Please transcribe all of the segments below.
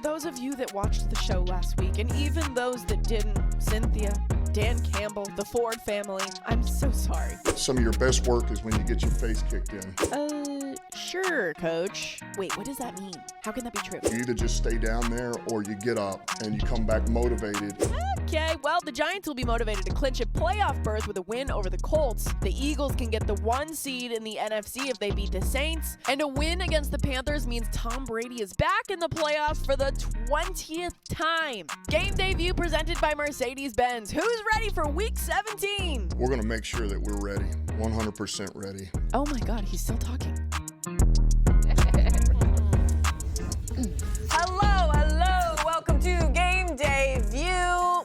For those of you that watched the show last week, and even those that didn't, Cynthia, Dan Campbell, the Ford family, I'm so sorry. Some of your best work is when you get your face kicked in. Sure, Coach. Wait, what does that mean? How can that be true? You either just stay down there or you get up and you come back motivated. Okay, well, the Giants will be motivated to clinch a playoff berth with a win over the Colts. The Eagles can get the 1 seed in the NFC if they beat the Saints. And a win against the Panthers means Tom Brady is back in the playoffs for the 20th time. Game Day View presented by Mercedes-Benz. Who's ready for Week 17? We're going to make sure that we're ready, 100% ready. Oh my God, he's still talking. Hello. Welcome to Game Day View.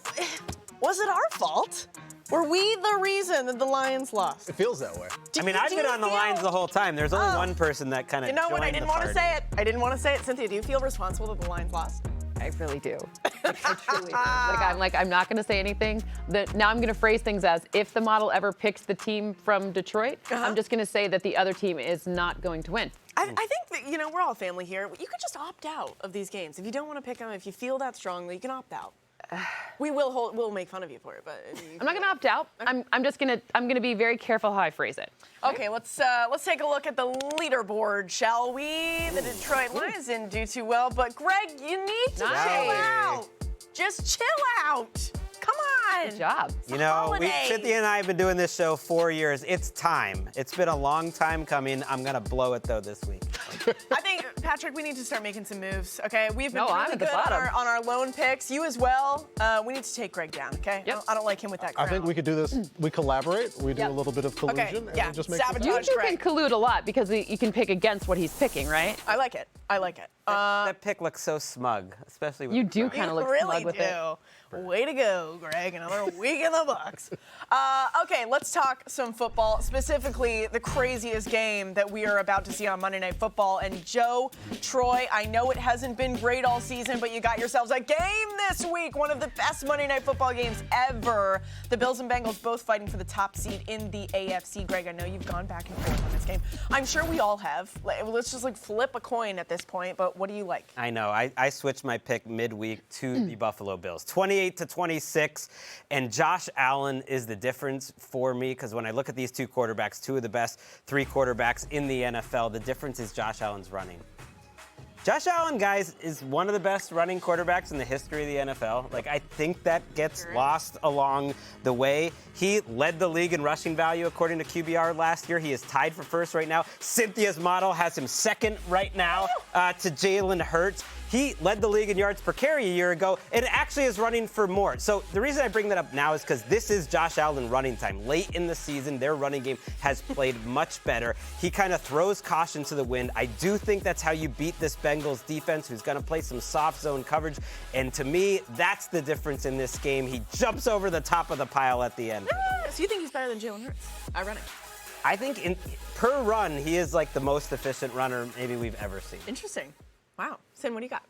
Was it our fault? Were we the reason that the Lions lost? It feels that way. I've been on the Lions the whole time. There's only one person that kind of You know what? I didn't want to say it. Cynthia, do you feel responsible that the Lions lost? I really do. I truly do. I'm not going to say anything. Now I'm going to phrase things as, if the model ever picks the team from Detroit, I'm just going to say that the other team is not going to win. I think that, we're all family here. You could just opt out of these games. If you don't want to pick them, if you feel that strongly, you can opt out. We'll make fun of you for it, but I'm not going to opt out. I'm going to be very careful how I phrase it. Okay, let's take a look at the leaderboard, shall we? The Detroit Lions didn't do too well, but Greg, you need to chill out. Just chill out. Come on. Good job. Cynthia and I have been doing this show 4 years. It's time. It's been a long time coming. I'm going to blow it, though, this week. I think, Patrick, we need to start making some moves, okay? We've been really good on our lone picks. You as well. We need to take Greg down, okay? Yep. I don't like him with that crown. I think we could do this. We collaborate. We do a little bit of collusion. Okay. And just make You two can collude a lot because you can pick against what he's picking, right? I like it. That pick looks so smug, especially with You do kind of look smug with it. Way to go, Greg. Another week in the books. Okay, let's talk some football, specifically the craziest game that we are about to see on Monday Night Football. And Joe, Troy, I know it hasn't been great all season, but you got yourselves a game this week. One of the best Monday Night Football games ever. The Bills and Bengals both fighting for the top seed in the AFC. Greg, I know you've gone back and forth on this game. I'm sure we all have. Let's just flip a coin at this point, but what do you like? I know. I switched my pick midweek to the Buffalo Bills. 28-26, and Josh Allen is the difference for me because when I look at these two quarterbacks, two of the best 3 quarterbacks in the NFL, the difference is Josh Allen's running. Josh Allen, guys, is one of the best running quarterbacks in the history of the NFL. I think that gets lost along the way. He led the league in rushing value according to QBR last year. He is tied for first right now. Cynthia's model has him second right now to Jalen Hurts. He led the league in yards per carry a year ago and actually is running for more. So the reason I bring that up now is because this is Josh Allen running time. Late in the season, their running game has played much better. He kind of throws caution to the wind. I do think that's how you beat this Bengals defense, who's going to play some soft zone coverage. And to me, that's the difference in this game. He jumps over the top of the pile at the end. So you think he's better than Jalen Hurts? Ironic. I think per run, he is the most efficient runner maybe we've ever seen. Interesting. Wow. Sin, what do you got?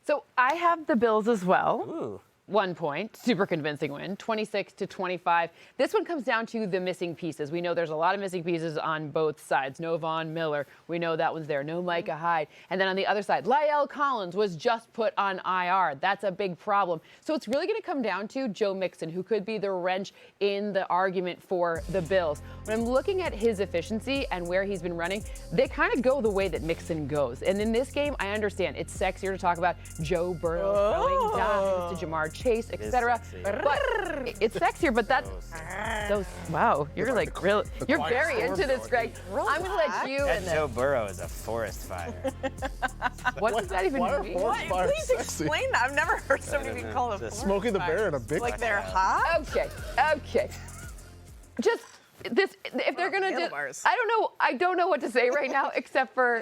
So I have the Bills as well. Ooh. 1 point, super convincing win, 26-25. This one comes down to the missing pieces. We know there's a lot of missing pieces on both sides. No Von Miller, we know that one's there. No Micah Hyde. And then on the other side, La'el Collins was just put on IR. That's a big problem. So it's really going to come down to Joe Mixon, who could be the wrench in the argument for the Bills. When I'm looking at his efficiency and where he's been running, they kind of go the way that Mixon goes. And in this game, I understand it's sexier to talk about Joe Burrow throwing dimes to Jamar Chase, etc. But it's sexier, but those wow, you're you're very into this, Greg. I'm gonna let you and Joe Burrow is a forest fire. What does that even mean? Please explain that. I've never heard somebody be called a forest Smokey the Bear in a big they're hot? Okay. Just this, if they're gonna do, I don't know what to say right now except for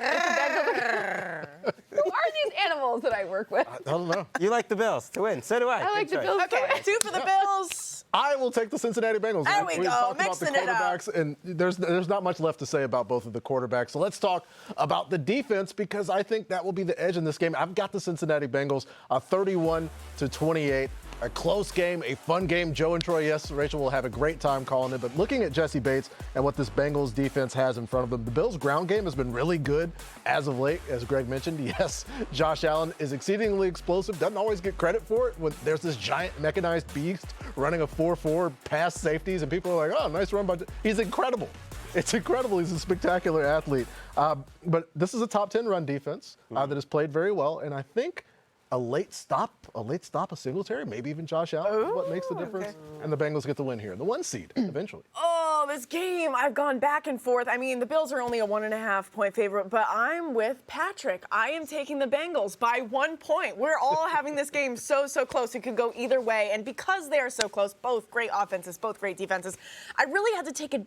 who are these animals that I work with? I don't know. You like the Bills to win. So do I. I like the Bills. Okay, 2 for the Bills. I will take the Cincinnati Bengals. There we go. Talked about the Mixing it up. quarterbacks, and there's not much left to say about both of the quarterbacks. So let's talk about the defense because I think that will be the edge in this game. I've got the Cincinnati Bengals 31-28. a close game, a fun game. Joe and Troy, yes, Rachel will have a great time calling it. But looking at Jesse Bates and what this Bengals defense has in front of them, the Bills' ground game has been really good as of late, as Greg mentioned. Yes, Josh Allen is exceedingly explosive, doesn't always get credit for it when there's this giant mechanized beast running a 4-4 past safeties, and people are like, oh, nice run by. He's incredible. It's incredible. He's a spectacular athlete. But this is a top 10 run defense that has played very well, and I think a late stop, a Singletary, maybe even Josh Allen is what makes the difference. And the Bengals get the win here. The 1 seed, eventually. Oh, this game, I've gone back and forth. I mean, the Bills are only a 1.5 point favorite, but I'm with Patrick. I am taking the Bengals by 1 point. We're all having this game so close. It could go either way. And because they are so close, both great offenses, both great defenses, I really had to take a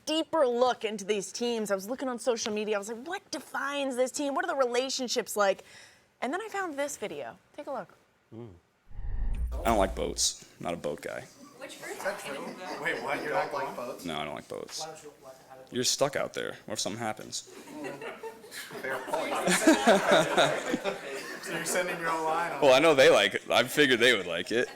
deeper look into these teams. I was looking on social media. I was like, what defines this team? What are the relationships like? And then I found this video. Take a look. I don't like boats. I'm not a boat guy. Which fruit? Is that true? Wait, what? You don't like boats? No, I don't like boats. You're stuck out there. What if something happens? Fair point. So you're sending your own line on. Well, I know they like it. I figured they would like it.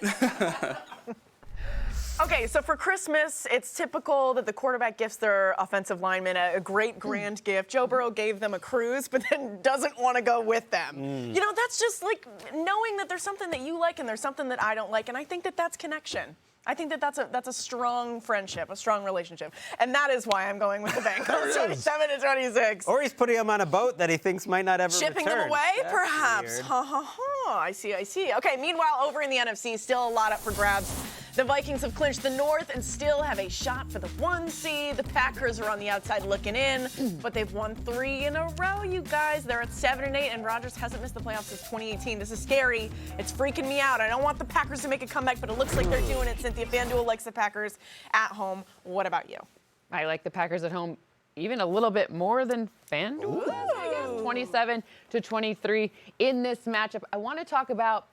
Okay, so for Christmas, it's typical that the quarterback gifts their offensive lineman a great grand gift. Joe Burrow gave them a cruise, but then doesn't want to go with them. You know, that's just like knowing that there's something that you like and there's something that I don't like, and I think that that's connection. I think that that's a strong friendship, a strong relationship, and that is why I'm going with the Bengals, 27-26. Or he's putting him on a boat that he thinks might not ever Shipping return. them away, That's perhaps. weird. Ha ha ha. I see. Okay, meanwhile, over in the NFC, still a lot up for grabs. The Vikings have clinched the North and still have a shot for the 1 seed. The Packers are on the outside looking in, but they've won 3 in a row, you guys. They're at 7-8, and Rodgers hasn't missed the playoffs since 2018. This is scary. It's freaking me out. I don't want the Packers to make a comeback, but it looks like they're doing it. Cynthia, FanDuel likes the Packers at home. What about you? I like the Packers at home even a little bit more than FanDuel, I guess. 27-23 in this matchup. I want to talk about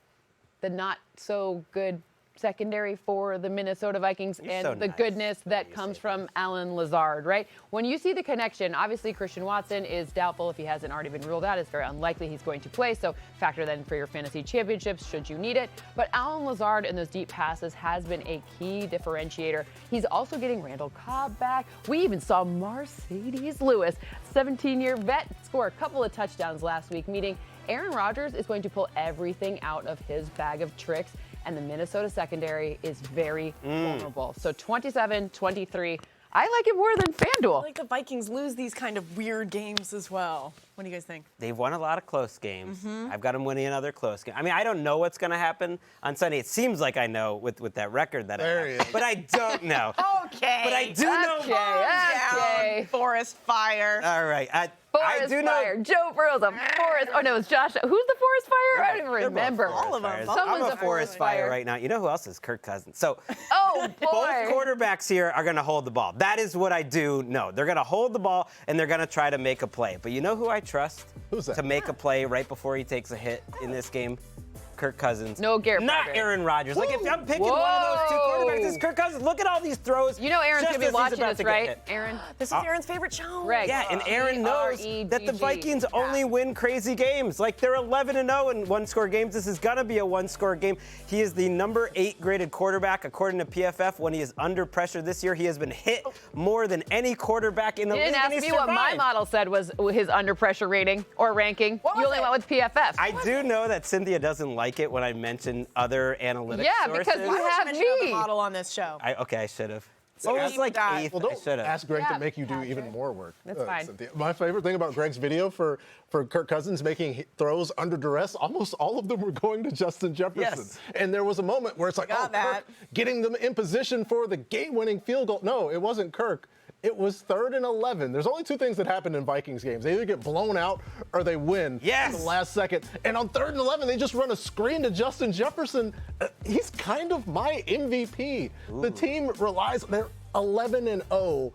the not so good secondary for the Minnesota Vikings and so the nice. goodness that comes from Alan Lazard, right? When you see the connection, obviously Christian Watson is doubtful if he hasn't already been ruled out. It's very unlikely he's going to play, so factor that in for your fantasy championships should you need it. But Alan Lazard and those deep passes has been a key differentiator. He's also getting Randall Cobb back. We even saw Mercedes Lewis, 17-year vet, score a couple of touchdowns last week, meaning Aaron Rodgers is going to pull everything out of his bag of tricks, and the Minnesota secondary is very vulnerable. So 27-23. I like it more than FanDuel. I like the Vikings lose these kind of weird games as well. What do you guys think? They've won a lot of close games. I've got them winning another close game. I mean, I don't know what's going to happen on Sunday. It seems like I know with that record that There I he have. is. But I don't know. Okay. But I do know. Okay. Forest Fire. All right. I Forest do Fire. know. Joe Burrow's a forest. Oh, no, it's Josh. Who's the Forest Fire? I don't even They're both remember. forest All of them. fires. Someone's I'm a a forest fire right now. You know who else is? Kirk Cousins. So Oh, boy. both quarterbacks here are going to hold the ball. That is what I do know. They're going to hold the ball, and they're going to try to make a play. But you know who I trust Who's that? to make a play right before he takes a hit in this game? Kirk Cousins. No Garrett Not Bradbury. Aaron Rodgers. Like, if I'm picking one of those two Whoa. quarterbacks, it's Kirk Cousins. Look at all these throws. You know Aaron's just going to be as he's watching about this, to get right? hit. Aaron? This is Aaron's favorite show. Greg. Yeah, and Aaron knows that the G-R-E-G-G. Vikings only win crazy games. Like, they're 11-0 in one-score games. This is going to be a one-score game. He is the number 8 graded quarterback, according to PFF. When he is under pressure this year, he has been hit more than any quarterback in the You league. didn't and ask he me what my survived. model said was his under pressure rating or ranking. What You was only it? went with PFF. I do know that Cynthia doesn't like it when I mention other analytics Yeah, sources. because you Why have don't you mention me. the model on this show? I should have. Well, it was like God. 8th. Well, I don't should have. ask Greg Yeah, to make you do Patrick. even more work. That's fine. Cynthia. My favorite thing about Greg's video for Kirk Cousins making throws under duress, almost all of them were going to Justin Jefferson. Yes. And there was a moment where it's like, Got that. Kirk getting them in position for the game-winning field goal. No, it wasn't Kirk. It was 3rd and 11. There's only 2 things that happen in Vikings games. They either get blown out or they win Yes. in the last second. And on 3rd and 11, they just run a screen to Justin Jefferson. He's kind of my MVP. The team relies, they're 11-0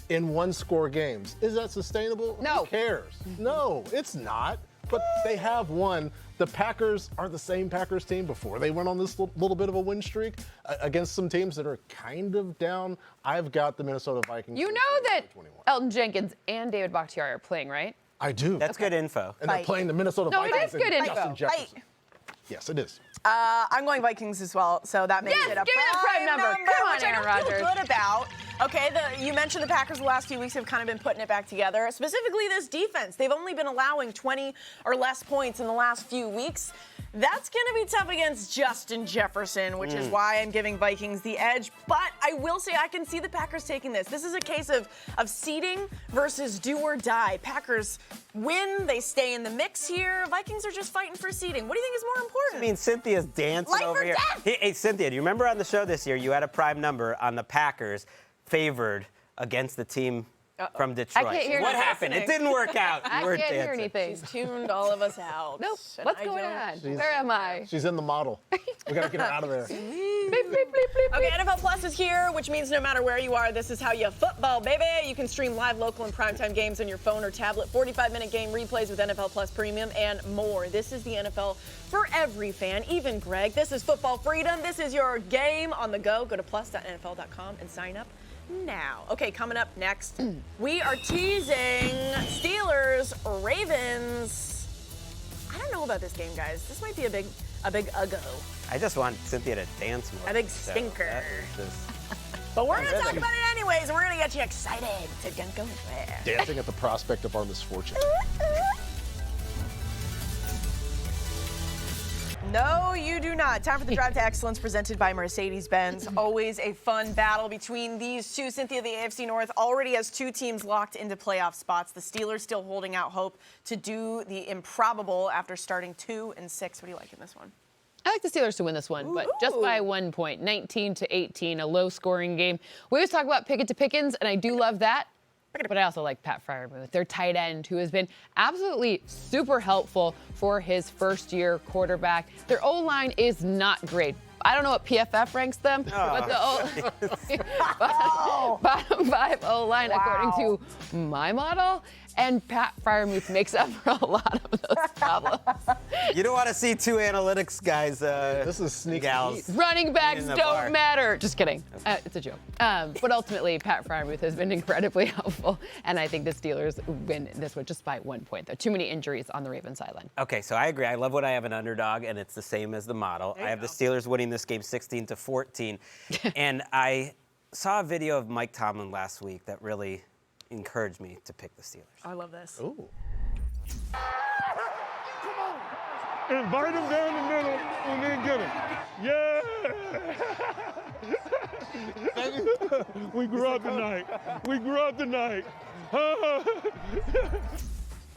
in one-score games. Is that sustainable? No. Who cares? No, it's not. But they have won. The Packers are the same Packers team before they went on this little bit of a win streak against some teams that are kind of down. I've got the Minnesota Vikings. You know that Elton Jenkins and David Bakhtiari are playing, right? I do. That's good info. And they're Fight. playing the Minnesota No, it Vikings is good and info. Justin Jefferson. Yes, it is. I'm going Vikings as well, so that makes Yes, it a give me that prime number. Come on, which I Aaron don't feel Rodgers. good about. Okay, you mentioned the Packers the last few weeks have kind of been putting it back together. Specifically, this defense. They've only been allowing 20 or less points in the last few weeks. That's going to be tough against Justin Jefferson, which is why I'm giving Vikings the edge. But I will say I can see the Packers taking this. This is a case of seeding versus do or die. Packers win, they stay in the mix here. Vikings are just fighting for seeding. What do you think is more important? I mean, Cynthia's dancing Life over or here. death? Hey, Cynthia, do you remember on the show this year, you had a prime number on the Packers favored against the team from Detroit. I can't hear what anything. happened? It didn't work out. I You weren't can't hear dancing. anything. She's tuned all of us out. Nope. And What's I going don't- on? Where am I? She's in the model. We got to get her out of there. Bleep, bleep, bleep, bleep, Okay, bleep. NFL Plus is here, which means no matter where you are, this is how you football, baby. You can stream live, local, and primetime games on your phone or tablet, 45-minute game replays with NFL Plus Premium, and more. This is the NFL for every fan, even Greg. This is football freedom. This is your game on the go. Go to plus.nfl.com and sign up now. Okay, coming up next, we are teasing Steelers, Ravens. I don't know about this game, guys. This might be a big uggo. I just want Cynthia to dance more. A big So stinker. that is just- But we're going to talk about it anyways, and we're going to get you excited to go there. Dancing at the prospect of our misfortune. No, you do not. Time for the Drive to Excellence presented by Mercedes-Benz. Always a fun battle between these two. Cynthia, the AFC North already has two teams locked into playoff spots. The Steelers still holding out hope to do the improbable after starting 2-6. What do you like in this one? I like the Steelers to win this one, but just by 1 point, 19-18, a low-scoring game. We always talk about Pickett to Pickens, and I do love that. But I also like Pat Freiermuth, their tight end, who has been absolutely super helpful for his first-year quarterback. Their O-line is not great. I don't know what PFF ranks them, but the bottom 5 O-line, according to my model. And Pat Freiermuth makes up for a lot of those problems. You don't want to see two analytics guys. This is sneaky gals. heat. Running backs In the don't bar. matter. Just kidding. It's a joke. But ultimately, Pat Freiermuth has been incredibly helpful, and I think the Steelers win this one just by 1 point, though. Too many injuries on the Ravens sideline. Okay, so I agree. I love when I have an underdog, and it's the same as the model. I have the Steelers winning this game 16-14, and I saw a video of Mike Tomlin last week that really encouraged me to pick the Steelers. I love this. Ooh. Invite him down the middle and then get him. Yeah. We grew up tonight. We grew up tonight.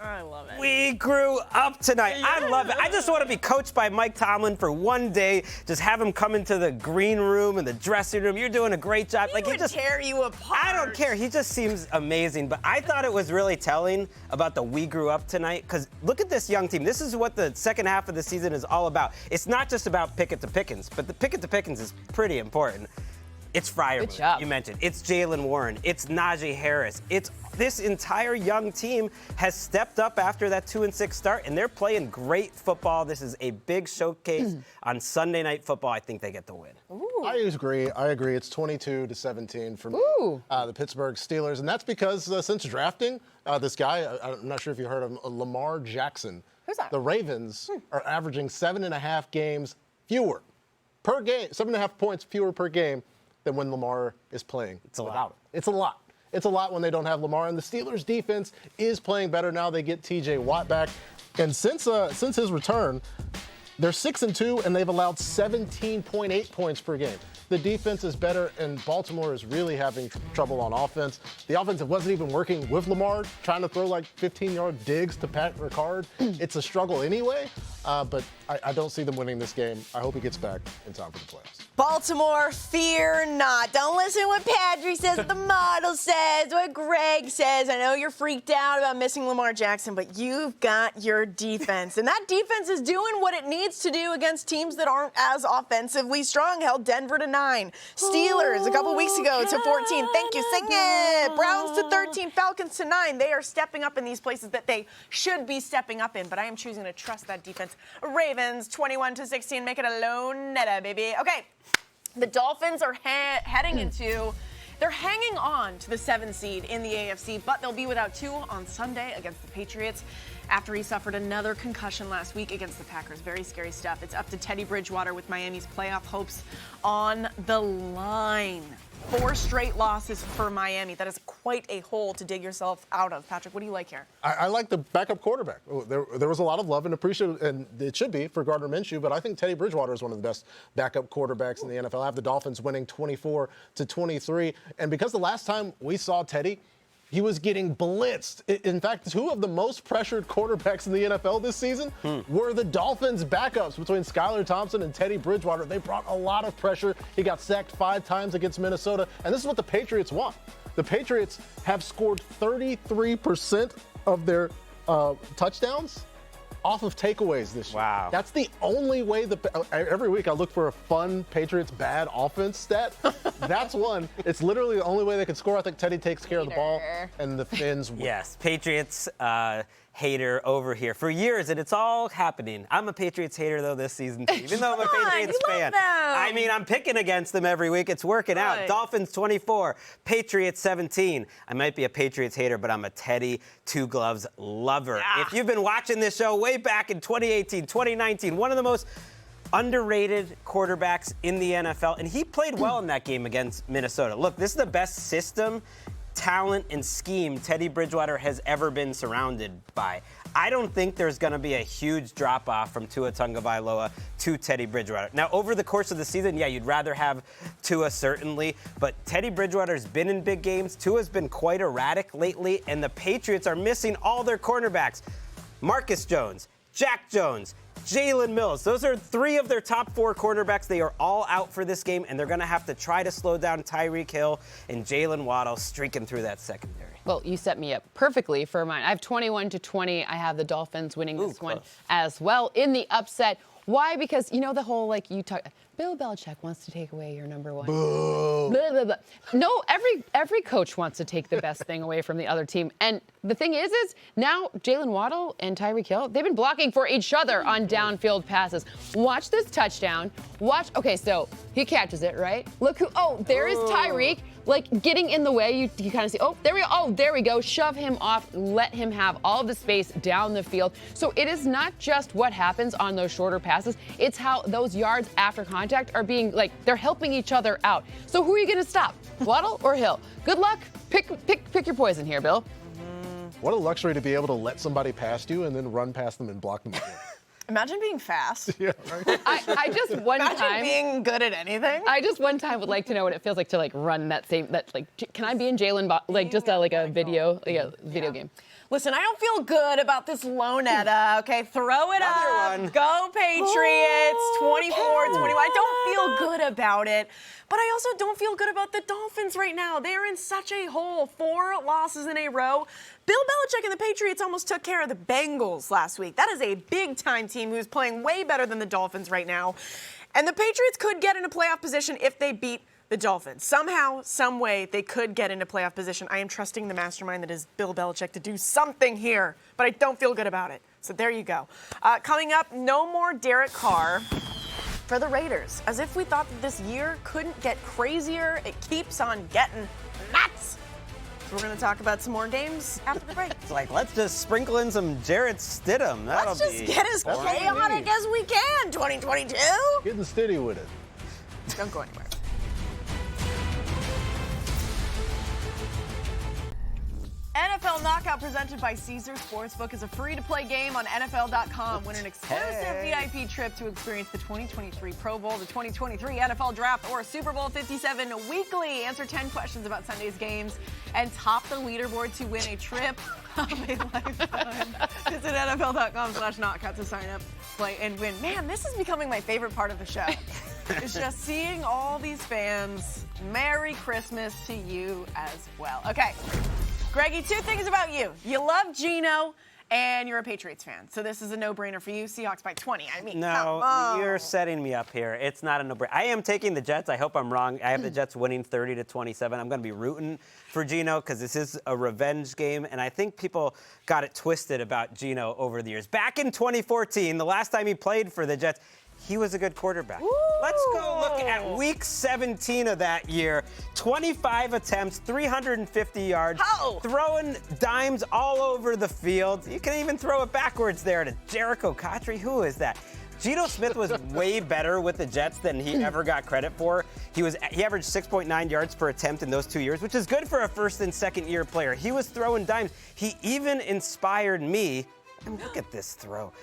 I love it. We grew up tonight. I love it. I just want to be coached by Mike Tomlin for one day. Just have him come into the green room and the dressing room. You're doing a great job. He would tear you apart. I don't care. He just seems amazing. But I thought it was really telling about the we grew up tonight, because look at this young team. This is what the second half of the season is all about. It's not just about Pickett to Pickens, but the Pickett to Pickens is pretty important. It's Freiermuth, job. you mentioned. It's Jalen Warren. It's Najee Harris. It's this entire young team has stepped up after that 2-6 start, and they're playing great football. This is a big showcase on Sunday Night Football. I think they get the win. I agree. It's 22-17 for me. The Pittsburgh Steelers, and that's because since drafting this guy, I'm not sure if you heard of him, Lamar Jackson. Who's that? The Ravens are averaging 7.5 games fewer per game, 7.5 points fewer per game than when Lamar is playing. It's a lot. without him. It's a lot. It's a lot when they don't have Lamar, and the Steelers' defense is playing better now. They get T.J. Watt back, and since his return, they're 6-2, and they've allowed 17.8 points per game. The defense is better, and Baltimore is really having trouble on offense. The offense wasn't even working with Lamar, trying to throw like 15-yard digs to Pat Ricard. It's a struggle anyway, but I don't see them winning this game. I hope he gets back in time for the playoffs. Baltimore, fear not. Don't listen what Patrick says, what the model says, what Greg says. I know you're freaked out about missing Lamar Jackson, but you've got your defense. And that defense is doing what it needs to do against teams that aren't as offensively strong. Held Denver to 9. Steelers a couple weeks ago to 14. Thank you, sing it. Browns to 13. Falcons to 9. They are stepping up in these places that they should be stepping up in, but I am choosing to trust that defense. Ravens 21-16. Make it a lone netta, baby. Okay. The Dolphins are heading into, they're hanging on to the 7th seed in the AFC, but they'll be without 2 on Sunday against the Patriots. after he suffered another concussion last week against the Packers. Very scary stuff. It's up to Teddy Bridgewater with Miami's playoff hopes on the line. 4 straight losses for Miami. That is quite a hole to dig yourself out of. Patrick, what do you like here? I like the backup quarterback. There was a lot of love and appreciation, and it should be for Gardner Minshew, but I think Teddy Bridgewater is one of the best backup quarterbacks in the NFL. I have the Dolphins winning 24-23, and because the last time we saw Teddy, he was getting blitzed. In fact, 2 of the most pressured quarterbacks in the NFL this season were the Dolphins' backups between Skylar Thompson and Teddy Bridgewater. They brought a lot of pressure. He got sacked 5 times against Minnesota, and this is what the Patriots want. The Patriots have scored 33% of their touchdowns off of takeaways this year. Wow. That's the only way every week I look for a fun Patriots bad offense stat. That's one. It's literally the only way they can score. I think Teddy takes care of the ball and the Finns win. Yes, Patriots hater over here for years, and it's all happening. I'm a Patriots hater, though, this season, too, even though I'm a Patriots fan. I mean, I'm picking against them every week. It's working out. Dolphins 24, Patriots 17. I might be a Patriots hater, but I'm a Teddy Two Gloves lover. If you've been watching this show way back in 2018, 2019, one of the most underrated quarterbacks in the NFL, and he played well in that game against Minnesota. Look, this is the best system, talent, and scheme Teddy Bridgewater has ever been surrounded by. I don't think there's going to be a huge drop-off from Tua Tagovailoa to Teddy Bridgewater. Now, over the course of the season, yeah, you'd rather have Tua, certainly, but Teddy Bridgewater's been in big games. Tua's been quite erratic lately, and the Patriots are missing all their cornerbacks. Marcus Jones, Jack Jones, Jalen Mills. Those are 3 of their top 4 cornerbacks. They are all out for this game, and they're going to have to try to slow down Tyreek Hill and Jalen Waddle streaking through that secondary. Well, you set me up perfectly for mine. I have 21-20. I have the Dolphins winning this one as well in the upset. Why? Because, you know, the whole, like, Bill Belichick wants to take away your number one. Boo. Blah, blah, blah. No, every coach wants to take the best thing away from the other team. And the thing is now Jalen Waddle and Tyreek Hill, they've been blocking for each other on downfield passes. Watch this touchdown. Okay, so he catches it, right? Look there is Tyreek. Like, getting in the way, you kind of see, there we go. Shove him off, let him have all the space down the field. So it is not just what happens on those shorter passes, it's how those yards after contact are being, like, they're helping each other out. So who are you going to stop, Waddle or Hill? Good luck. Pick your poison here, Bill. What a luxury to be able to let somebody past you and then run past them and block them again. Imagine being fast. Yeah, right. I just one Imagine time being good at anything. I just one time would like to know what it feels like to, like, run can I be in Jalen, a video game? Listen, I don't feel good about this Lonetta, okay? Throw it up. Go Patriots, 24-21. I don't feel good about it. But I also don't feel good about the Dolphins right now. They're in such a hole. 4 losses in a row. Bill Belichick and the Patriots almost took care of the Bengals last week. That is a big-time team who's playing way better than the Dolphins right now. And the Patriots could get into playoff position if they beat the Dolphins. Somehow, some way, they could get into playoff position. I am trusting the mastermind that is Bill Belichick to do something here, but I don't feel good about it. So there you go. Coming up, no more Derek Carr for the Raiders. As if we thought that this year couldn't get crazier, it keeps on getting nuts. So we're going to talk about some more games after the break. It's like, let's just sprinkle in some Jarrett Stidham. Let's just get as chaotic as we can, 2022. Getting steady with it. Don't go anywhere. NFL Knockout presented by Caesars Sportsbook is a free-to-play game on NFL.com. Win an exclusive VIP trip to experience the 2023 Pro Bowl, the 2023 NFL Draft, or Super Bowl 57 weekly. Answer 10 questions about Sunday's games and top the leaderboard to win a trip of a lifetime. Visit NFL.com/knockout to sign up, play, and win. Man, this is becoming my favorite part of the show. It's just seeing all these fans. Merry Christmas to you as well. Okay. Greggy, 2 things about you. You love Geno, and you're a Patriots fan. So this is a no-brainer for you. Seahawks by 20. I mean, no, you're setting me up here. It's not a no-brainer. I am taking the Jets. I hope I'm wrong. I have the Jets winning 30-27. I'm going to be rooting for Geno because this is a revenge game, and I think people got it twisted about Geno over the years. Back in 2014, the last time he played for the Jets, he was a good quarterback. Ooh. Let's go look at week 17 of that year. 25 attempts, 350 yards, throwing dimes all over the field. You can even throw it backwards there to Jericho Cotchery. Who is that? Geno Smith was way better with the Jets than he ever got credit for. He averaged 6.9 yards per attempt in those 2 years, which is good for a first and second year player. He was throwing dimes. He even inspired me, and look at this throw,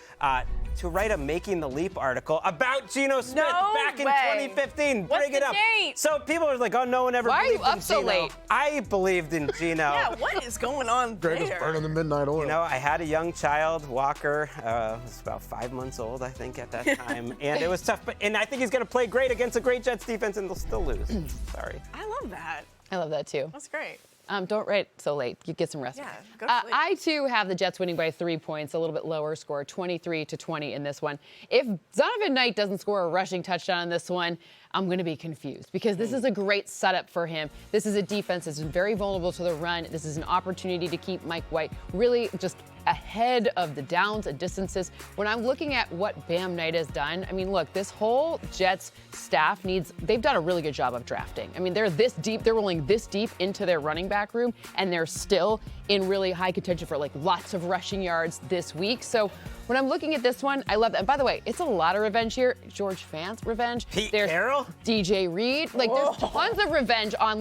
to write a Making the Leap article about Geno Smith back in 2015. What's Bring it the up. date? So people are like, oh, no one ever Why are you believed in up so Geno. late? I believed in Geno. Yeah, what is going on Greg was there? burning the midnight oil. You know, I had a young child, Walker, was about 5 months old, I think, at that time, and it was tough. And I think he's going to play great against a great Jets defense, and they'll still lose. Sorry. I love that. I love that too. That's great. Don't write so late. You get some rest. Yeah, go to sleep. I too have the Jets winning by 3 points, a little bit lower score, 23-20 in this one. If Zonovan Knight doesn't score a rushing touchdown in this one, I'm going to be confused because this is a great setup for him. This is a defense that's very vulnerable to the run. This is an opportunity to keep Mike White really just ahead of the downs and distances. When I'm looking at what Bam Knight has done, I mean, look, this whole Jets staff they've done a really good job of drafting. I mean, they're this deep, they're rolling this deep into their running back room, and they're still in really high contention for like lots of rushing yards this week. So when I'm looking at this one, I love that. And by the way, it's a lot of revenge here. George Fant's revenge. Pete There's Carroll? DJ Reed. Like, there's tons of revenge on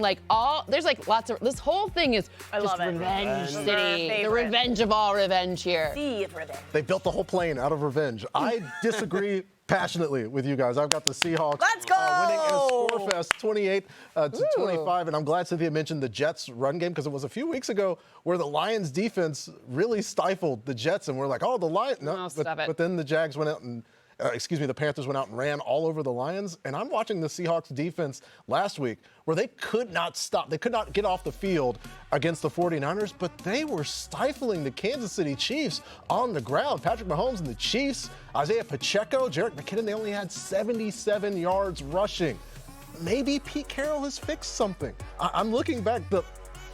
there's like lots of, this whole thing is just revenge city. The revenge of all revenge here. They built the whole plane out of revenge. I disagree passionately with you guys. I've got the Seahawks Let's go! winning in a score fest 28-25. And I'm glad Cynthia mentioned the Jets run game because it was a few weeks ago where the Lions defense really stifled the Jets. And we're like, oh, the Lions. No, but then the Jags went out and the Panthers went out and ran all over the Lions. And I'm watching the Seahawks defense last week where they could not stop. They could not get off the field against the 49ers, but they were stifling the Kansas City Chiefs on the ground. Patrick Mahomes and the Chiefs, Isaiah Pacheco, Jerick McKinnon, they only had 77 yards rushing. Maybe Pete Carroll has fixed something. I'm looking back.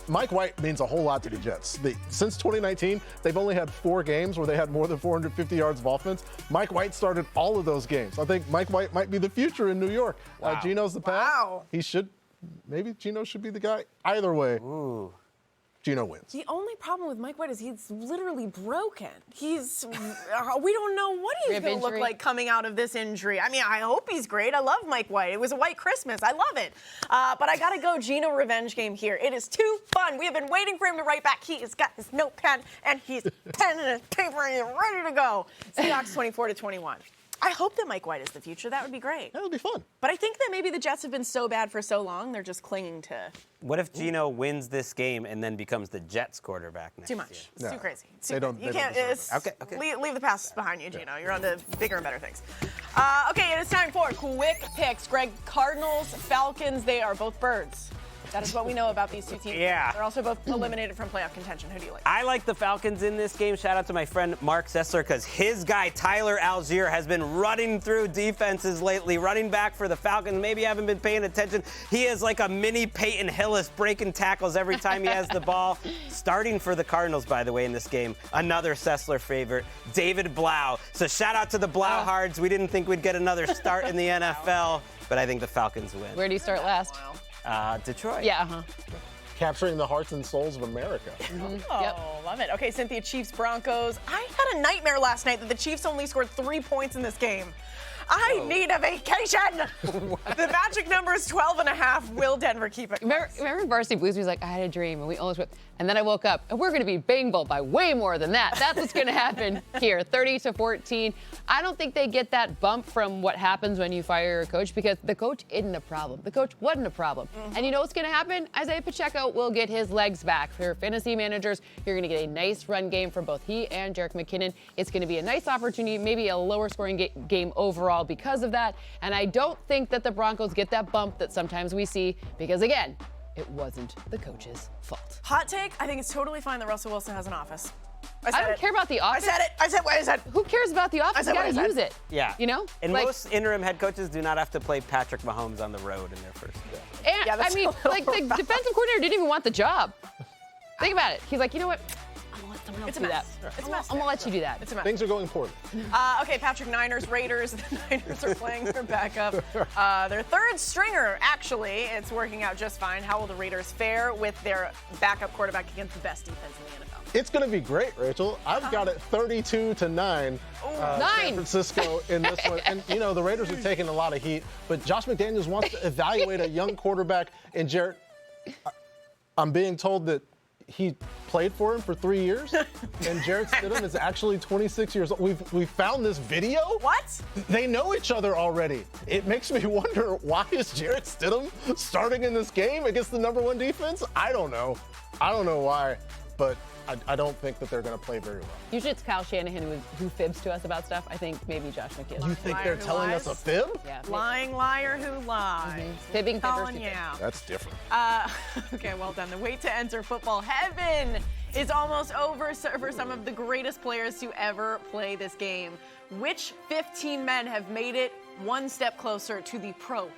Mike White means a whole lot to the Jets. Since 2019, they've only had 4 games where they had more than 450 yards of offense. Mike White started all of those games. I think Mike White might be the future in New York. Wow. Geno's the path. Wow. Maybe Geno should be the guy. Either way, Geno wins. The only problem with Mike White is he's literally broken. We don't know what he's going to look like coming out of this injury. I mean, I hope he's great. I love Mike White. It was a white Christmas. I love it. But I got to go Geno revenge game here. It is too fun. We have been waiting for him to write back. He has got his notepad and his pen and his paper and he's ready to go. Seahawks 24-21. I hope that Mike White is the future. That would be great. That would be fun. But I think that maybe the Jets have been so bad for so long, they're just clinging to. What if Geno wins this game and then becomes the Jets quarterback next Too much. year? It's too crazy. It's They too don't- crazy. You they don't can't. deserve It's, Leave the past behind you, Geno. You're on to bigger and better things. Okay, it is time for quick picks. Greg, Cardinals, Falcons, they are both birds. That is what we know about these two teams. Yeah. They're also both eliminated from playoff contention. Who do you like? I like the Falcons in this game. Shout out to my friend Mark Sessler because his guy Tyler Algier has been running through defenses lately, running back for the Falcons. Maybe you haven't been paying attention. He is like a mini Peyton Hillis breaking tackles every time he has the ball. Starting for the Cardinals, by the way, in this game, another Sessler favorite, David Blau. So shout out to the Blauhards. We didn't think we'd get another start in the NFL, but I think the Falcons win. Where do you start last? Detroit. Yeah, Capturing the hearts and souls of America. Oh, love it. Okay, Cynthia, Chiefs, Broncos. I had a nightmare last night that the Chiefs only scored 3 points in this game. I need a vacation. The magic number is 12.5. Will Denver keep it? Remember Varsity Blues was like, I had a dream and we almost went. And then I woke up and we're going to be banged by way more than that. That's what's going to happen here, 30-14. I don't think they get that bump from what happens when you fire a coach because the coach isn't a problem. The coach wasn't a problem. And you know what's going to happen? Isaiah Pacheco will get his legs back. For fantasy managers, you're going to get a nice run game from both he and Jerick McKinnon. It's going to be a nice opportunity, maybe a lower scoring game overall because of that. And I don't think that the Broncos get that bump that sometimes we see because, again, it wasn't the coach's fault. Hot take, I think it's totally fine that Russell Wilson has an office. I don't care about the office. I said what I said. Who cares about the office? You what I gotta said. use it. Yeah. You know? And Like- most interim head coaches do not have to play Patrick Mahomes on the road in their first game. And that's I mean, a little like the defensive coordinator didn't even want the job. Think about it. He's like, you know what? I'm gonna let someone else It's a do mess. that. It's a mess. I'm gonna let you do that. It's a mess. Things are going poorly. Okay, Patrick, Niners, Raiders. The Niners are playing their backup. Their third stringer, actually. It's working out just fine. How will the Raiders fare with their backup quarterback against the best defense in the NFL? It's going to be great, Rachel. I've got it 32-9. San Francisco in this one. And, you know, the Raiders are taking a lot of heat, but Josh McDaniels wants to evaluate a young quarterback in Jarrett. I'm being told that he played for him for 3 years, and Jarrett Stidham is actually 26 years old. We've found this video. What? They know each other already. It makes me wonder, why is Jarrett Stidham starting in this game against the #1 defense? I don't know. I don't know why, but I don't think that they're going to play very well. Usually it's Kyle Shanahan who fibs to us about stuff. I think maybe Josh McDaniels. You think Liar they're who telling lies? us a fib? Yeah. Lying liar who lies. Fibbing, fibbers, Calling who you fib. out. That's different. Okay, well done. The wait to enter football heaven is almost over for some of the greatest players to ever play this game. Which 15 men have made it one step closer to the Pro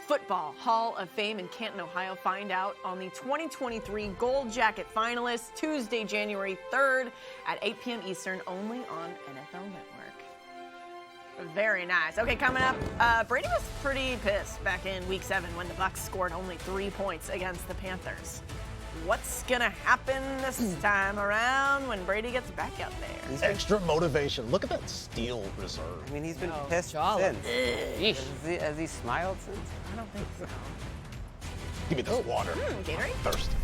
Football Hall of Fame in Canton, Ohio? Find out on the 2023 Gold Jacket finalists Tuesday, January 3rd at 8 p.m. Eastern, only on NFL Network. Very nice. Okay, coming up, Brady was pretty pissed back in Week 7 when the Bucs scored only 3 points against the Panthers. What's gonna happen this time around when Brady gets back out there? Extra motivation. Look at that steel reserve. I mean, he's been pissed jolly. since. Has he smiled since? I don't think so. Give me this water. Gatorade? Thirsty.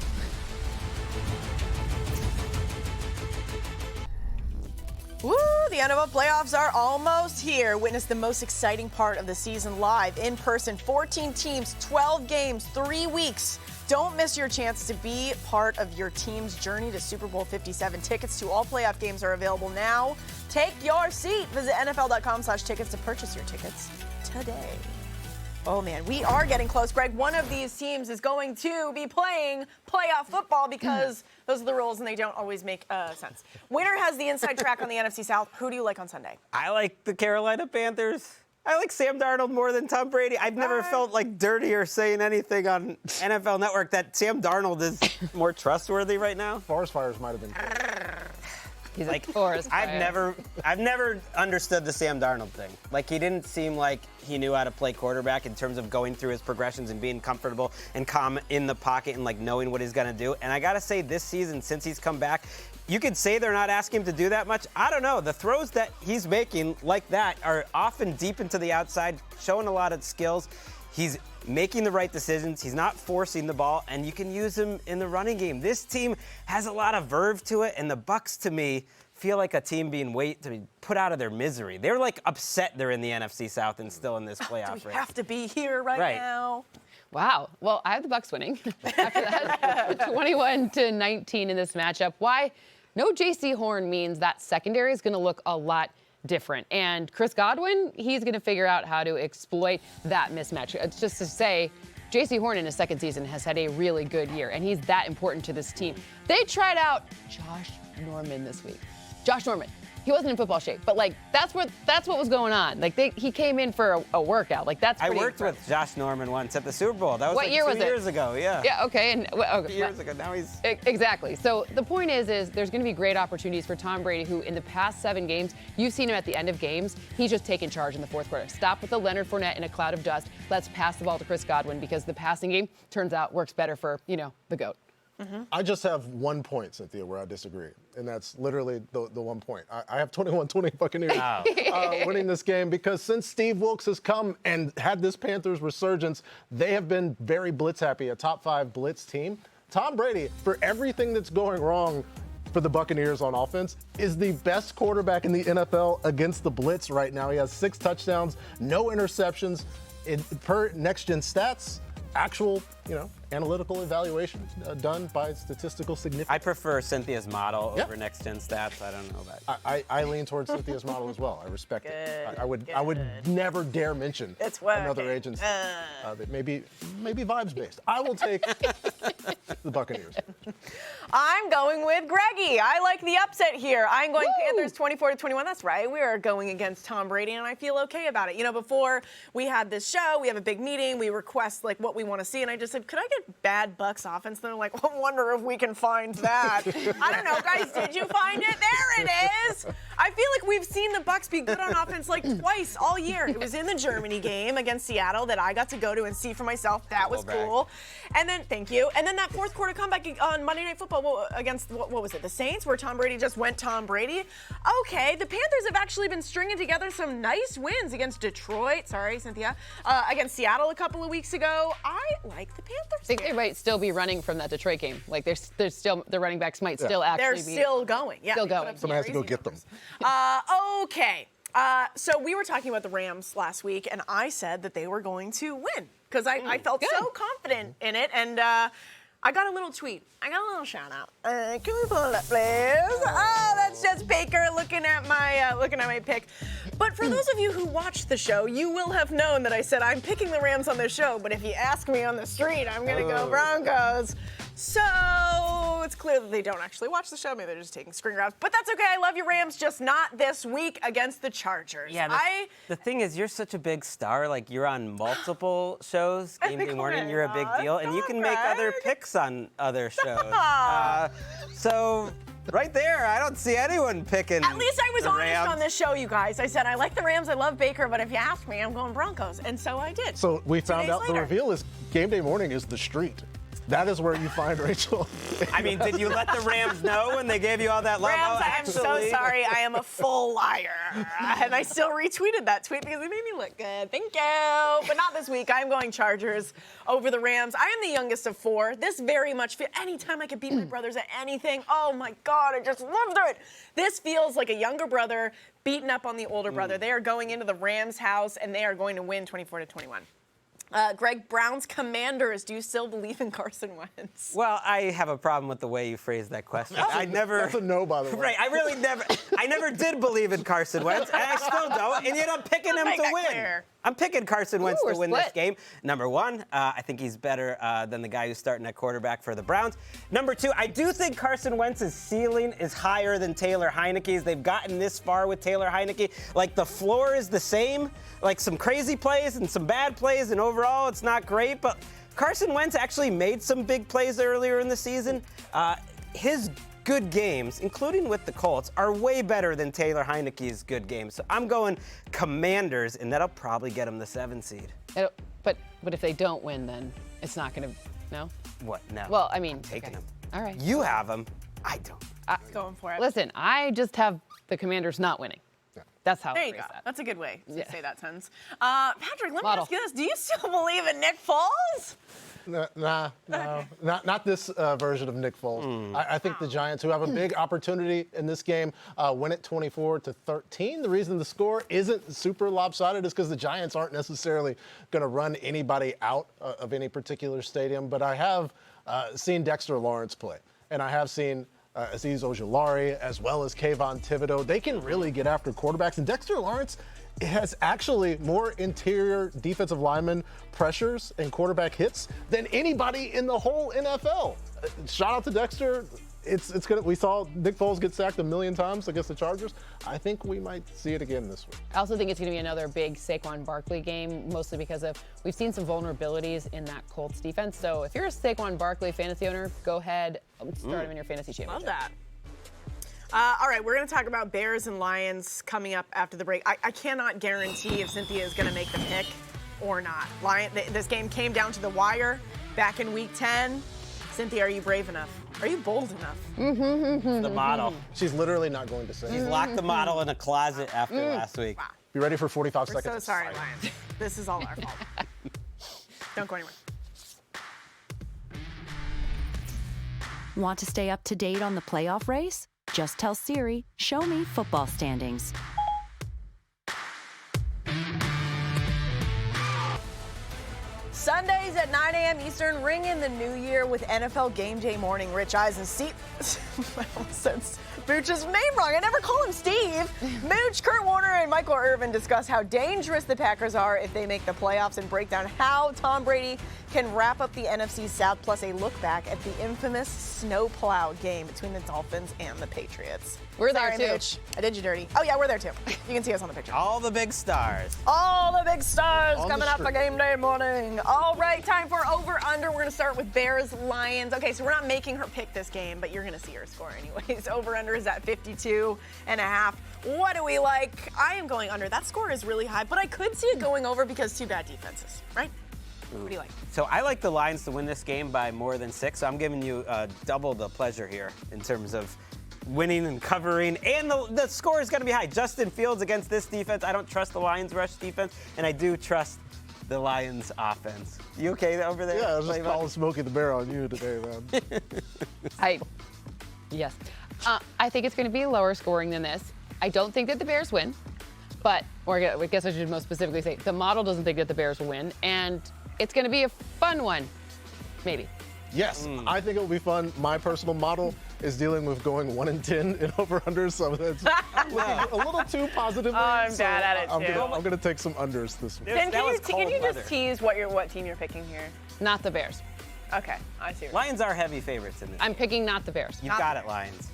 Woo! The NFL playoffs are almost here. Witness the most exciting part of the season live, in person. 14 teams, 12 games, 3 weeks. Don't miss your chance to be part of your team's journey to Super Bowl 57. Tickets to all playoff games are available now. Take your seat. Visit NFL.com/tickets to purchase your tickets today. Oh, man, we are getting close, Greg. One of these teams is going to be playing playoff football because those are the rules and they don't always make sense. Winner has the inside track on the NFC South. Who do you like on Sunday? I like the Carolina Panthers. I like Sam Darnold more than Tom Brady. I've never felt like dirtier saying anything on NFL Network that Sam Darnold is more trustworthy right now. Forest fires might have been cool. He's Like, forest I've fire. never understood the Sam Darnold thing. Like, he didn't seem like he knew how to play quarterback in terms of going through his progressions and being comfortable and calm in the pocket and like knowing what he's gonna do. And I gotta say, this season, since he's come back, you could say they're not asking him to do that much. I don't know. The throws that he's making like that are often deep into the outside, showing a lot of skills. He's making the right decisions. He's not forcing the ball, and you can use him in the running game. This team has a lot of verve to it, and the Bucs, to me, feel like a team being to be put out of their misery. They're like upset they're in the NFC South and still in this playoff Do we race. have to be here right now? Wow. Well, I have the Bucs winning after that, 21-19 in this matchup. Why? No J.C. Horn means that secondary is going to look a lot different. And Chris Godwin, he's going to figure out how to exploit that mismatch. It's just to say, J.C. Horn in his second season has had a really good year, and he's that important to this team. They tried out Josh Norman this week. Josh Norman. He wasn't in football shape, but like that's what was going on. Like he came in for a workout. Like that's pretty I worked impressive. with Josh Norman once at the Super Bowl. That was What like year 2 was it? years ago. Yeah. Yeah. Okay. And okay, Years ago. Now he's. Exactly. So the point is there's going to be great opportunities for Tom Brady, who in the past 7 games, you've seen him at the end of games, he's just taken charge in the fourth quarter. Stop with the Leonard Fournette in a cloud of dust. Let's pass the ball to Chris Godwin because the passing game turns out works better for, the GOAT. I just have 1 point, Cynthia, where I disagree, and that's literally the 1 point. I have 21-20 Buccaneers winning this game because since Steve Wilkes has come and had this Panthers resurgence, they have been very blitz happy, a top 5 blitz team. Tom Brady, for everything that's going wrong for the Buccaneers on offense, is the best quarterback in the NFL against the blitz right now. He has 6 touchdowns, no interceptions. Per next-gen stats, actual, analytical evaluation done by statistical significance. I prefer Cynthia's model over next gen stats. I don't know about you. I lean towards Cynthia's model as well. I respect it. I would never dare mention another agent's that maybe vibes based. I will take the Buccaneers. I'm going with Greggy. I like the upset here. I'm going Panthers 24-21. That's right. We are going against Tom Brady, and I feel okay about it. Before we had this show, we have a big meeting. We request what we want to see, and I just said, said, could I get bad Bucks offense? And they're like, well, I wonder if we can find that. I don't know, guys, did you find it? There it is. I feel like we've seen the Bucks be good on offense like twice all year. It was in the Germany game against Seattle that I got to go to and see for myself. That was cool. And then, thank you. And then that fourth quarter comeback on Monday Night Football against, what was it, the Saints, where Tom Brady just went Tom Brady. Okay, the Panthers have actually been stringing together some nice wins against Detroit. Sorry, Cynthia. Against Seattle a couple of weeks ago. I like the Panthers. I think they might still be running from that Detroit game. Like there's still the running backs might still actually They're be still going. Yeah, still going. Someone has to go get them. Okay. So we were talking about the Rams last week, and I said that they were going to win because I felt so confident in it. And I got a little tweet. I got a little shout out. Can we pull it up, please? Oh, that's just Baker looking at my pick. But for those of you who watched the show, you will have known that I said I'm picking the Rams on the show. But if you ask me on the street, I'm gonna go Broncos. So it's clear that they don't actually watch the show. Maybe they're just taking screen grabs. But that's okay. I love you, Rams. Just not this week against the Chargers. Yeah, the thing is, you're such a big star. Like, you're on multiple shows. Gameday morning, you're a big deal. And you can make other picks on other shows. So right there, I don't see anyone picking At least I was the honest Rams. on this show, you guys. I said, I like the Rams. I love Baker. But if you ask me, I'm going Broncos. And so I did. So we found 2 days out the later. reveal is Gameday morning is the street. That is where you find Rachel. I mean, did you let the Rams know when they gave you all that love? Rams, Oh, I am so actually- sorry. I am a full liar. And I still retweeted that tweet because it made me look good. Thank you. But not this week. I'm going Chargers over the Rams. I am the youngest of 4. This very much feels, anytime I could beat my brothers at anything, oh my God, I just loved it. This feels like a younger brother beating up on the older brother. They are going into the Rams' house and they are going to win 24-21. Greg, Browns Commanders, do you still believe in Carson Wentz? Well, I have a problem with the way you phrased that question. I never. That's a no, by the way. Right, I never did believe in Carson Wentz, and I still don't, and yet I'm picking him Make to that win. clear. I'm picking Carson Wentz Ooh, to win we're this split. game. Number one, I think he's better than the guy who's starting at quarterback for the Browns. Number two, I do think Carson Wentz's ceiling is higher than Taylor Heineke's. They've gotten this far with Taylor Heineke. Like, the floor is the same, like some crazy plays and some bad plays, and overall it's not great, but Carson Wentz actually made some big plays earlier in the season. His good games, including with the Colts, are way better than Taylor Heineke's good games. So I'm going Commanders, and that'll probably get him the 7 seed. But if they don't win, then it's not going to. No. What? No. Well, I mean, I'm taking him. All right. You have him. I don't. Going for it. Listen, I just have the Commanders not winning. That's how There I you phrase go. that. That's a good way to say that sentence. Patrick, let me Model. ask you this. Do you still believe in Nick Foles? No, not this version of Nick Foles. I think the Giants, who have a big opportunity in this game, win it 24-13. The reason the score isn't super lopsided is because the Giants aren't necessarily going to run anybody out of any particular stadium. But I have seen Dexter Lawrence play, and I have seen Azeez Ojulari as well as Kayvon Thibodeau. They can really get after quarterbacks, and Dexter Lawrence has actually more interior defensive lineman pressures and quarterback hits than anybody in the whole NFL. Shout out to Dexter. It's gonna. We saw Nick Foles get sacked 1 million times against the Chargers. I think we might see it again this week. I also think it's going to be another big Saquon Barkley game, mostly because we've seen some vulnerabilities in that Colts defense. So if you're a Saquon Barkley fantasy owner, go ahead, start him in your fantasy championship. Love that. All right, we're going to talk about Bears and Lions coming up after the break. I cannot guarantee if Cynthia is going to make the pick or not. This game came down to the wire back in Week 10. Cynthia, are you brave enough? Are you bold enough? The model. She's literally not going to say. He's locked the model in a closet after last week. Wow. Be ready for 45 We're seconds. so sorry, Lions. This is all our fault. Don't go anywhere. Want to stay up to date on the playoff race? Just tell Siri, show me football standings. Sundays at 9 a.m. Eastern, ring in the new year with NFL Game Day morning. Rich Eisen, Steve. I almost said Mooch's name wrong. I never call him Steve. Mooch, Kurt Warner, and Michael Irvin discuss how dangerous the Packers are if they make the playoffs and break down how Tom Brady can wrap up the NFC South, plus a look back at the infamous snowplow game between the Dolphins and the Patriots. We're there, Sorry, too. Mooch. I did you dirty. Oh, yeah, we're there, too. You can see us on the picture. All the big stars. All the big stars On the coming up for street. Game Day morning. All right, time for over-under. We're going to start with Bears-Lions. Okay, so we're not making her pick this game, but you're going to see her score anyways. Over-under is at 52.5. What do we like? I am going under. That score is really high, but I could see it going over because two bad defenses, right? What do you like? So I like the Lions to win this game by more than 6. So I'm giving you double the pleasure here in terms of winning and covering. And the score is going to be high. Justin Fields against this defense. I don't trust the Lions rush defense, and I do trust the Lions offense. You okay over there? Yeah, I was just calling Smokey the Bear on you today, man. Yes. I think it's going to be lower scoring than this. I don't think that the Bears win, but, or I guess I should most specifically say, the model doesn't think that the Bears will win, and it's going to be a fun one, maybe. Yes, I think it will be fun. My personal model is dealing with going 1-10 in over-unders, so that's a little too positively. I'm bad at it, too. I'm going to take some unders this week. Can you just tease what team you're picking here? Not the Bears. Okay, I see. Lions are heavy favorites in this. I'm picking not the Bears. You've got it, Lions.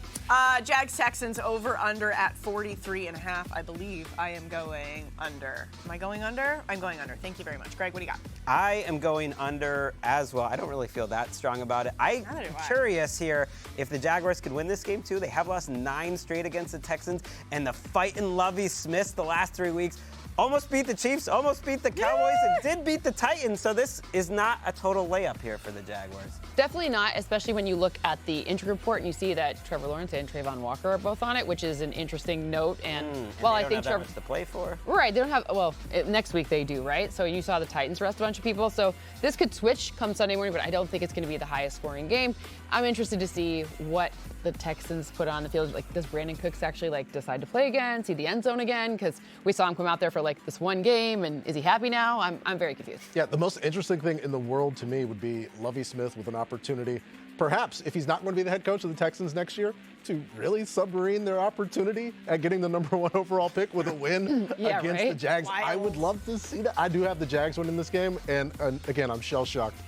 Jags-Texans over-under at 43.5. I believe I am going under. Am I going under? I'm going under. Thank you very much. Greg, what do you got? I am going under as well. I don't really feel that strong about it. I'm Neither do I. curious here if the Jaguars could win this game too. They have lost 9 straight against the Texans, and the fighting Lovie Smiths the last 3 weeks almost beat the Chiefs, almost beat the Cowboys, and did beat the Titans. So this is not a total layup here for the Jaguars. Definitely not, especially when you look at the injury report and you see that Trevor Lawrence and Trayvon Walker are both on it, which is an interesting note. And while they I don't think have Trevor, that much to play for. right, they don't have. Well, next week they do, right? So you saw the Titans rest a bunch of people. So this could switch come Sunday morning, but I don't think it's going to be the highest scoring game. I'm interested to see what the Texans put on the field. Like, does Brandon Cooks actually decide to play again, see the end zone again? Because we saw him come out there for this one game, and is he happy now? I'm very confused. Yeah, the most interesting thing in the world to me would be Lovie Smith with an opportunity, perhaps, if he's not going to be the head coach of the Texans next year, to really submarine their opportunity at getting the #1 overall pick with a win Yeah, against right? the Jags. Wild. I would love to see that. I do have the Jags winning this game, and again, I'm shell-shocked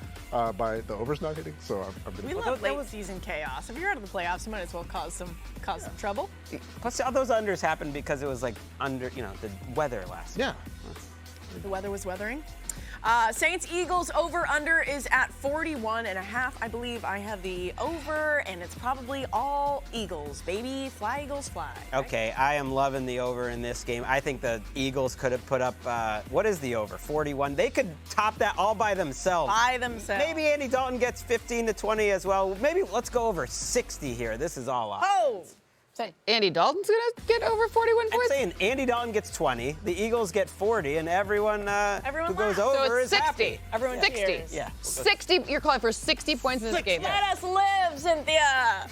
by the overs not hitting, so I'm We going to love late season chaos. If you're out of the playoffs, you might as well cause some trouble. Plus, all those unders happened because it was under, the weather last week. Yeah. The weather was weathering. Saints-Eagles over-under is at 41.5. I believe I have the over, and it's probably all Eagles, baby. Fly, Eagles, fly. Right? Okay, I am loving the over in this game. I think the Eagles could have put up, what is the over? 41. They could top that all by themselves. By themselves. Maybe Andy Dalton gets 15 to 20 as well. Maybe let's go over 60 here. This is all off. Oh! Say, Andy Dalton's going to get over 41 I'm points? saying Andy Dalton gets 20, the Eagles get 40, and everyone who goes laughs. over So it's is 60. happy. Everyone 60. cheers. Yeah. 60. You're calling for 60 points in this game. Let us live, Cynthia.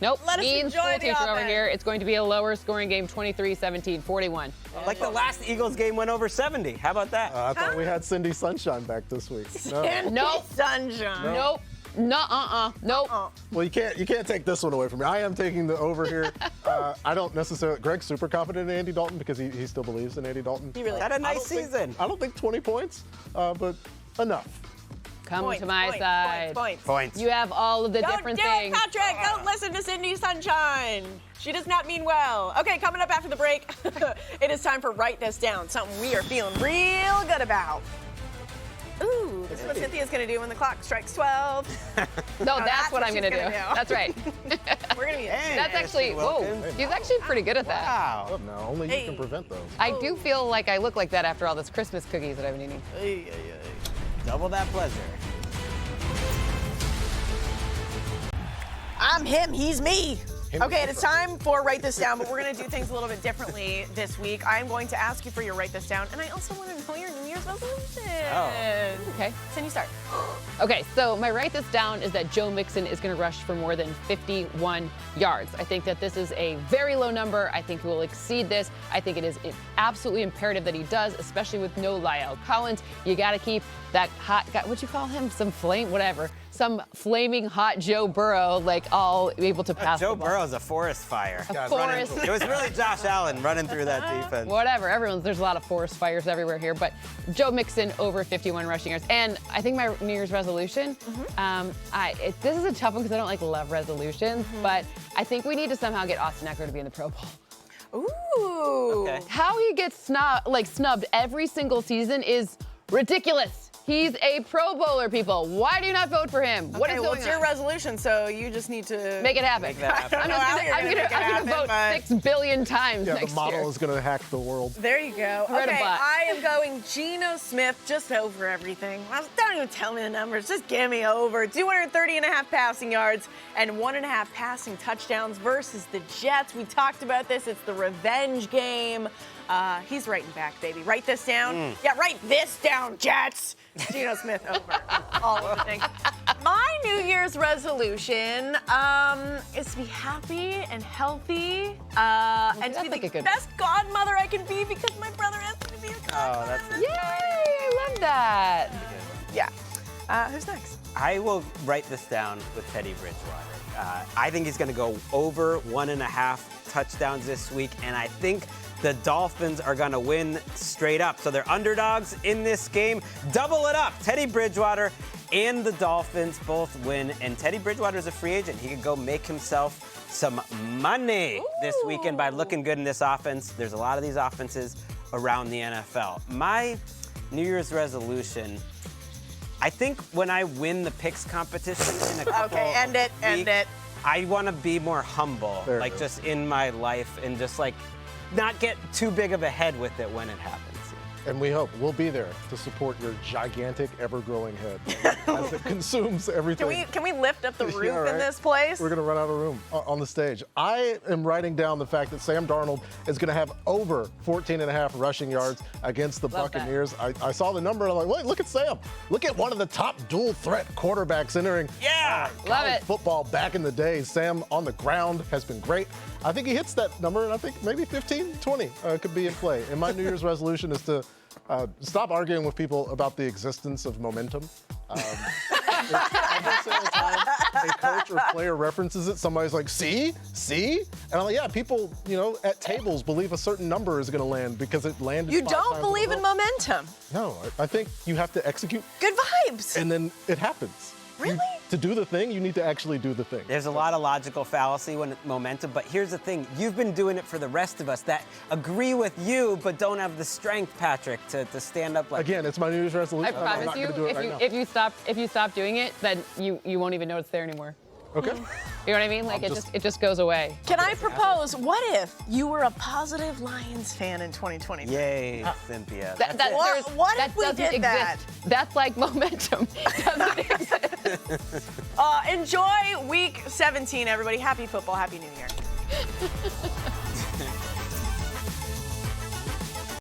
Nope. Let us Mean enjoy school the teacher over offense. here. It's going to be a lower scoring game, 23-17, 41. Like the last Eagles game went over 70. How about that? I thought we had Cindy Sunshine back this week. No. Nope. Sunshine. Nope. Nope. Well, you can't take this one away from me. I am taking the over here. I don't necessarily. Greg's super confident in Andy Dalton because he still believes in Andy Dalton. He really Had a nice season. I don't think 20 points, but enough. Come Points, to my points, side. Points. You have all of the Don't different do things. it, Patrick. Don't listen to Cindy Sunshine. She does not mean well. Okay, coming up after the break, it is time for Write This Down, something we are feeling real good about. Ooh, this is what Cynthia's going to do when the clock strikes 12. No, that's what I'm she's going to gonna do. do. That's right. We're going to be That's actually, whoa, he's actually pretty good at that. Wow. No, only you can prevent those. I do feel like I look like that after all those Christmas cookies that I've been eating. Double that pleasure. I'm him, he's me. Okay, it is time for Write This Down, but we're going to do things a little bit differently this week. I'm going to ask you for your Write This Down, and I also want to know your New Year's resolution. Oh. Okay. Cindy, you start. Okay, so my Write This Down is that Joe Mixon is going to rush for more than 51 yards. I think that this is a very low number. I think he will exceed this. I think it is absolutely imperative that he does, especially with no Lyle Collins. You got to keep that hot guy, what'd you call him? Some flaming hot Joe Burrow, all able to pass Joe the ball. Burrow's a forest fire. Forest. It was really Josh Allen running through that defense. Whatever, there's a lot of forest fires everywhere here, but Joe Mixon over 51 rushing yards. And I think my New Year's resolution, this is a tough one because I don't love resolutions, but I think we need to somehow get Austin Eckler to be in the Pro Bowl. Ooh. Okay. How he gets snubbed every single season is ridiculous. He's a Pro Bowler, people. Why do you not vote for him? What is well, going it's your on? resolution, so you just need to Make it happen. Make that happen. I'm gonna vote 6 billion times Yeah, next the model year. is going to hack the world. There you go. Read a Okay, bot. I am going Geno Smith just over everything. Don't even tell me the numbers. Just give me over. 230.5 passing yards and 1.5 passing touchdowns versus the Jets. We talked about this. It's the revenge game. He's writing back, baby. Write this down. Yeah, write this down, Jets. Geno Smith over. All of the things. My New Year's resolution is to be happy and healthy and to that's be like the a good best godmother I can be because my brother asked me to be a godmother. Yay! I love that. Yeah. Who's next? I will write this down with Teddy Bridgewater. I think he's going to go over 1.5 touchdowns this week, and I think the Dolphins are going to win straight up. So they're underdogs in this game. Double it up. Teddy Bridgewater and the Dolphins both win, and Teddy Bridgewater is a free agent. He could go make himself some money this weekend by looking good in this offense. There's a lot of these offenses around the NFL. My New Year's resolution, I think when I win the picks competition in a couple Okay, end it, end weeks, it. I want to be more humble, There it like is. just in my life, and just like not get too big of a head with it when it happens. And we hope we'll be there to support your gigantic, ever-growing head as it consumes everything. Can we lift up the roof Yeah, right. in this place? We're going to run out of room on the stage. I am writing down the fact that Sam Darnold is going to have over 14.5 rushing yards against the Love that. Buccaneers. I saw the number and I'm like, wait, look at Sam. Look at one of the top dual threat quarterbacks entering Yeah! Love college it. football back in the day. Sam on the ground has been great. I think he hits that number, and I think maybe 15, 20 could be in play. And my New Year's resolution is to stop arguing with people about the existence of momentum. Every single time a coach or player references it, somebody's like, see? And I'm like, yeah, people, at tables believe a certain number is going to land because it landed You 5 don't times believe a in row. momentum. No, I think you have to execute, Good vibes. and then it happens. Really? To do the thing, you need to actually do the thing. There's a lot of logical fallacy when momentum, but here's the thing. You've been doing it for the rest of us that agree with you but don't have the strength, Patrick, to stand up like Again, it's my New Year's I resolution. I'm promise not you, gonna do it right now. if you stop doing it, then you won't even know it's there anymore. Okay. You know what I mean? Like it just goes away. Can I propose, what if you were a positive Lions fan in 2020? Yay, Cynthia. That, That's it. What that if we doesn't did exist. that? That's like momentum. Doesn't exist. Enjoy week 17, everybody. Happy football. Happy New Year.